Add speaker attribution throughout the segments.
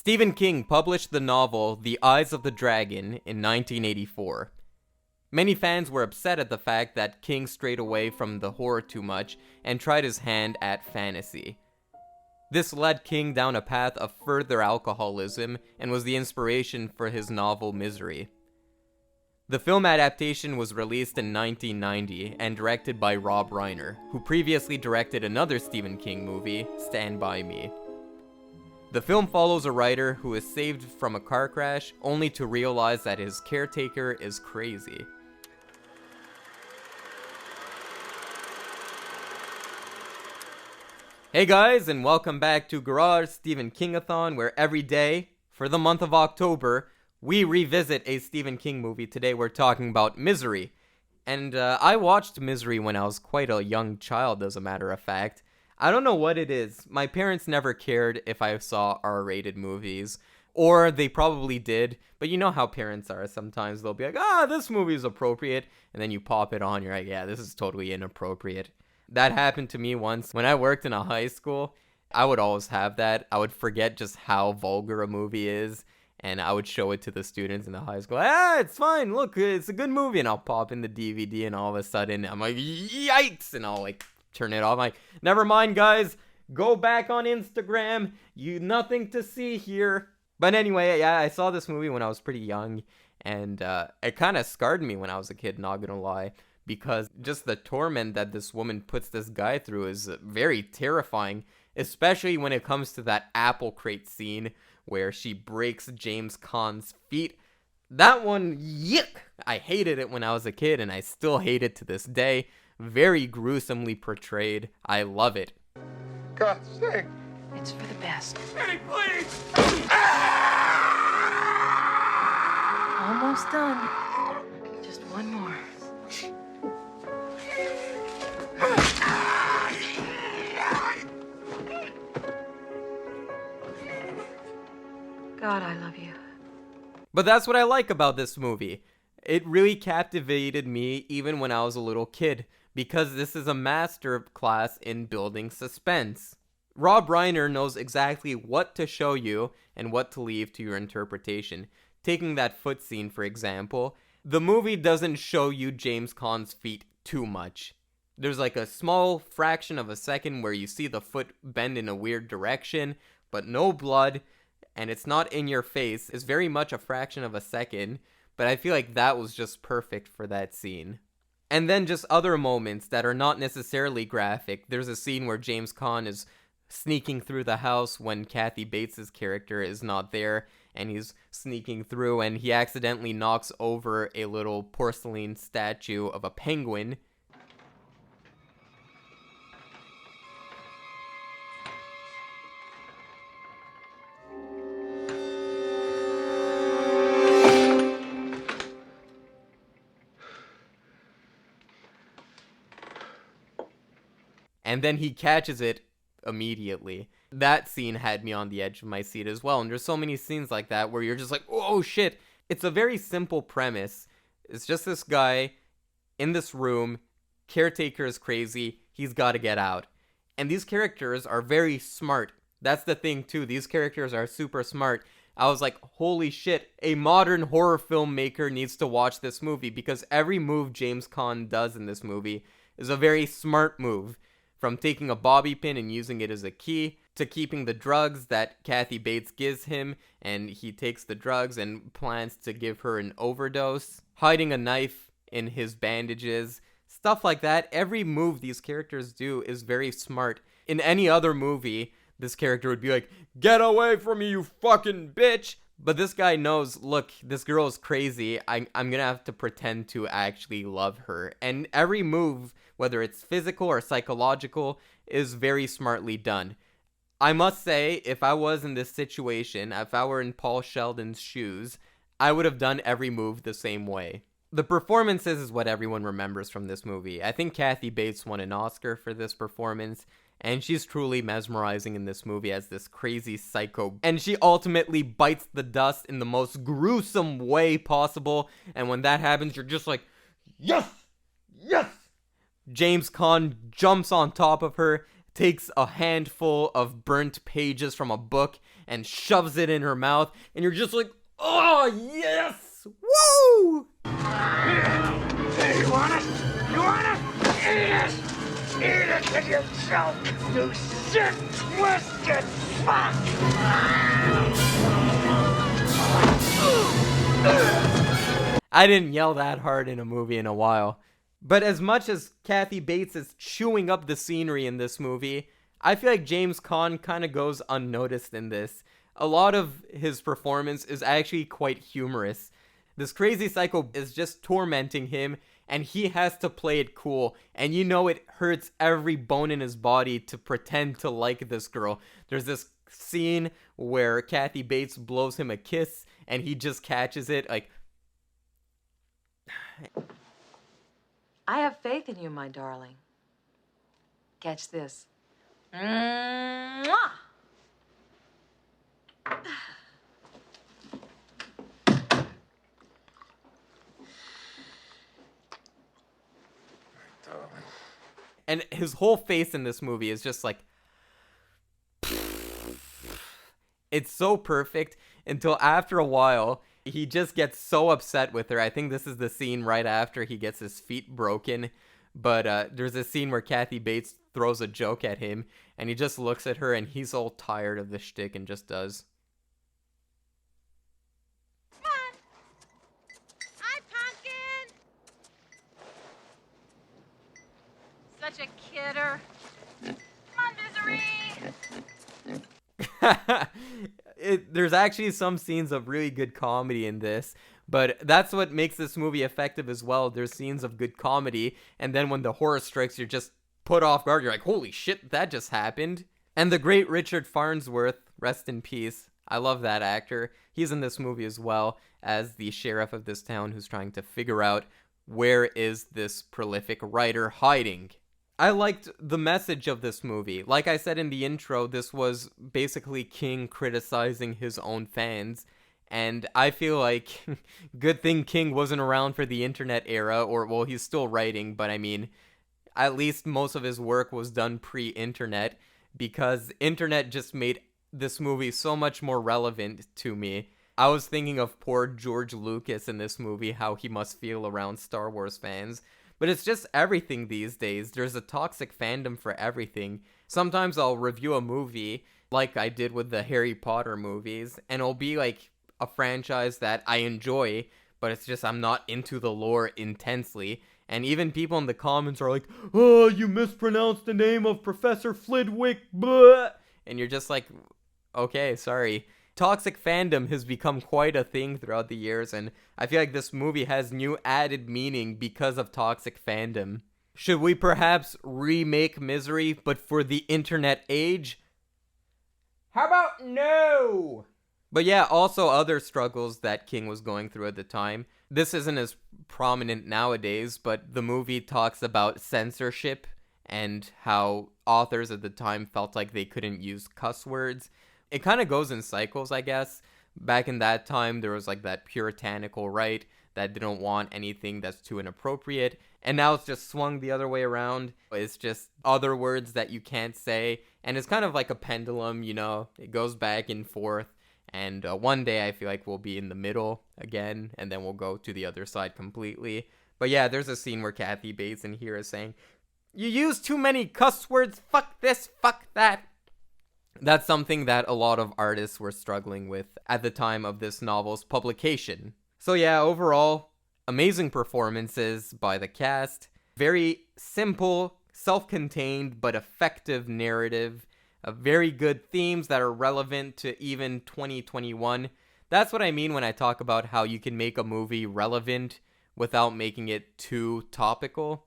Speaker 1: Stephen King published the novel The Eyes of the Dragon in 1984. Many fans were upset at the fact that King strayed away from the horror too much and tried his hand at fantasy. This led King down a path of further alcoholism and was the inspiration for his novel Misery. The film adaptation was released in 1990 and directed by Rob Reiner, who previously directed another Stephen King movie, Stand By Me. The film follows a writer who is saved from a car crash only to realize that his caretaker is crazy. Hey guys, and welcome back to Garage Stephen Kingathon, where every day, for the month of October, we revisit a Stephen King movie. Today we're talking about Misery. And I watched Misery when I was quite a young child, as a matter of fact. I don't know what it is. My parents never cared if I saw R-rated movies. Or they probably did. But you know how parents are. Sometimes they'll be like, this movie is appropriate. And then you pop it on, you're like, yeah, this is totally inappropriate. That happened to me once. When I worked in a high school, I would always have that. I would forget just how vulgar a movie is. And I would show it to the students in the high school. It's fine. Look, it's a good movie. And I'll pop in the DVD and all of a sudden I'm like, yikes. And I'll turn it off. I'm like, never mind, guys. Go back on Instagram. Nothing to see here. But anyway, yeah, I saw this movie when I was pretty young. And it kind of scarred me when I was a kid, not gonna lie. Because just the torment that this woman puts this guy through is very terrifying. Especially when it comes to that apple crate scene where she breaks James Caan's feet. That one, yuck! I hated it when I was a kid, and I still hate it to this day. Very gruesomely portrayed. I love it.
Speaker 2: God's sake.
Speaker 3: It's for the best.
Speaker 2: Eddie, please!
Speaker 3: Almost done. Just one more. God, I love you.
Speaker 1: But that's what I like about this movie. It really captivated me even when I was a little kid, because this is a master class in building suspense. Rob Reiner knows exactly what to show you and what to leave to your interpretation. Taking that foot scene, for example, the movie doesn't show you James Caan's feet too much. There's a small fraction of a second where you see the foot bend in a weird direction, but no blood, and it's not in your face. It's very much a fraction of a second, but I feel like that was just perfect for that scene. And then just other moments that are not necessarily graphic. There's a scene where James Caan is sneaking through the house when Kathy Bates' character is not there, and he's sneaking through and he accidentally knocks over a little porcelain statue of a penguin. And then he catches it immediately. That scene had me on the edge of my seat as well. And there's so many scenes like that where you're just like, oh shit. It's a very simple premise. It's just this guy in this room. Caretaker is crazy. He's got to get out. And these characters are very smart. That's the thing too. These characters are super smart. I was like, holy shit. A modern horror filmmaker needs to watch this movie, because every move James Caan does in this movie is a very smart move. From taking a bobby pin and using it as a key, to keeping the drugs that Kathy Bates gives him, and he takes the drugs and plans to give her an overdose, hiding a knife in his bandages, stuff like that. Every move these characters do is very smart. In any other movie, this character would be like, get away from me, you fucking bitch! But this guy knows, look, this girl is crazy. I'm gonna have to pretend to actually love her. And every move, whether it's physical or psychological, is very smartly done. I must say, if I was in this situation, if I were in Paul Sheldon's shoes, I would have done every move the same way. The performances is what everyone remembers from this movie. I think Kathy Bates won an Oscar for this performance. And she's truly mesmerizing in this movie as this crazy psycho. And she ultimately bites the dust in the most gruesome way possible. And when that happens, you're just like, yes! Yes! James Caan jumps on top of her, takes a handful of burnt pages from a book and shoves it in her mouth, and you're just like, oh, yes! Woo!
Speaker 2: Hey, you want it? You want it? Eat it! Eat it to yourself, you sick, twisted fuck!
Speaker 1: I didn't yell that hard in a movie in a while. But as much as Kathy Bates is chewing up the scenery in this movie, I feel like James Caan kind of goes unnoticed in this. A lot of his performance is actually quite humorous. This crazy psycho is just tormenting him, and he has to play it cool. And you know it hurts every bone in his body to pretend to like this girl. There's this scene where Kathy Bates blows him a kiss, and he just catches it like...
Speaker 3: I have faith in you, my darling. Catch this. Mwah!
Speaker 1: And his whole face in this movie is just like... It's so perfect until after a while, he just gets so upset with her. I think this is the scene right after he gets his feet broken. But there's a scene where Kathy Bates throws a joke at him, and he just looks at her, and he's all tired of the shtick and just does.
Speaker 4: Come on. Hi, Pumpkin. Such a kidder. Come on, Misery.
Speaker 1: There's actually some scenes of really good comedy in this, but that's what makes this movie effective as well. There's scenes of good comedy, and then when the horror strikes, you're just put off guard. You're like, holy shit, that just happened. And the great Richard Farnsworth, rest in peace. I love that actor. He's in this movie as well as the sheriff of this town who's trying to figure out where is this prolific writer hiding. I liked the message of this movie. Like I said in the intro, this was basically King criticizing his own fans. And I feel like, good thing King wasn't around for the internet era, or, well, he's still writing, but I mean, at least most of his work was done pre-internet, because internet just made this movie so much more relevant to me. I was thinking of poor George Lucas in this movie, how he must feel around Star Wars fans. But it's just everything these days. There's a toxic fandom for everything. Sometimes I'll review a movie, like I did with the Harry Potter movies, and it'll be like a franchise that I enjoy, but it's just I'm not into the lore intensely. And even people in the comments are like, oh, you mispronounced the name of Professor Flitwick, blah! And you're just like, okay, sorry. Toxic fandom has become quite a thing throughout the years, and I feel like this movie has new added meaning because of toxic fandom. Should we perhaps remake Misery, but for the internet age? How about no? But yeah, also other struggles that King was going through at the time. This isn't as prominent nowadays, but the movie talks about censorship and how authors at the time felt like they couldn't use cuss words. It kind of goes in cycles, I guess. Back in that time, there was like that puritanical right that didn't want anything that's too inappropriate. And now it's just swung the other way around. It's just other words that you can't say. And it's kind of like a pendulum, you know. It goes back and forth. And one day I feel like we'll be in the middle again. And then we'll go to the other side completely. But yeah, there's a scene where Kathy Bates in here is saying, you use too many cuss words. Fuck this, fuck that. That's something that a lot of artists were struggling with at the time of this novel's publication. So yeah, overall, amazing performances by the cast. Very simple, self-contained, but effective narrative. Very good themes that are relevant to even 2021. That's what I mean when I talk about how you can make a movie relevant without making it too topical.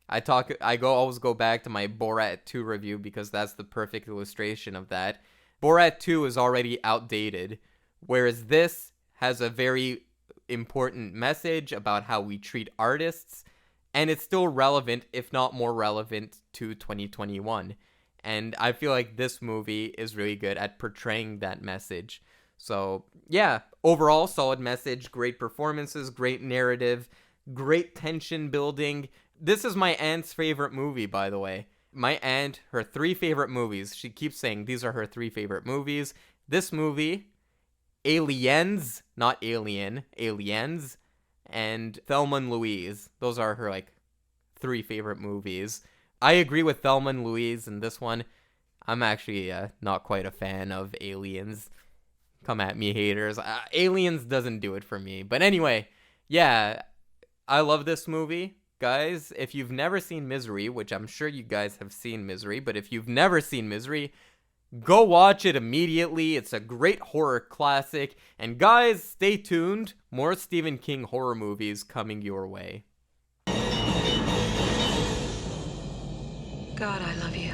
Speaker 1: I always go back to my Borat 2 review because that's the perfect illustration of that. Borat 2 is already outdated, whereas this has a very important message about how we treat artists, and it's still relevant, if not more relevant, to 2021. And I feel like this movie is really good at portraying that message. So, yeah, overall, solid message, great performances, great narrative, great tension building. This is my aunt's favorite movie, by the way. My aunt, her 3 favorite movies, she keeps saying these are her 3 favorite movies. This movie, Aliens, not Alien, Aliens, and Thelma and Louise. Those are her, like, 3 favorite movies. I agree with Thelma and Louise in this one. I'm actually not quite a fan of Aliens. Come at me, haters. Aliens doesn't do it for me. But anyway, yeah, I love this movie. Guys, if you've never seen Misery, which I'm sure you guys have seen Misery, but if you've never seen Misery, go watch it immediately. It's a great horror classic. And guys, stay tuned. More Stephen King horror movies coming your way.
Speaker 3: God, I love you.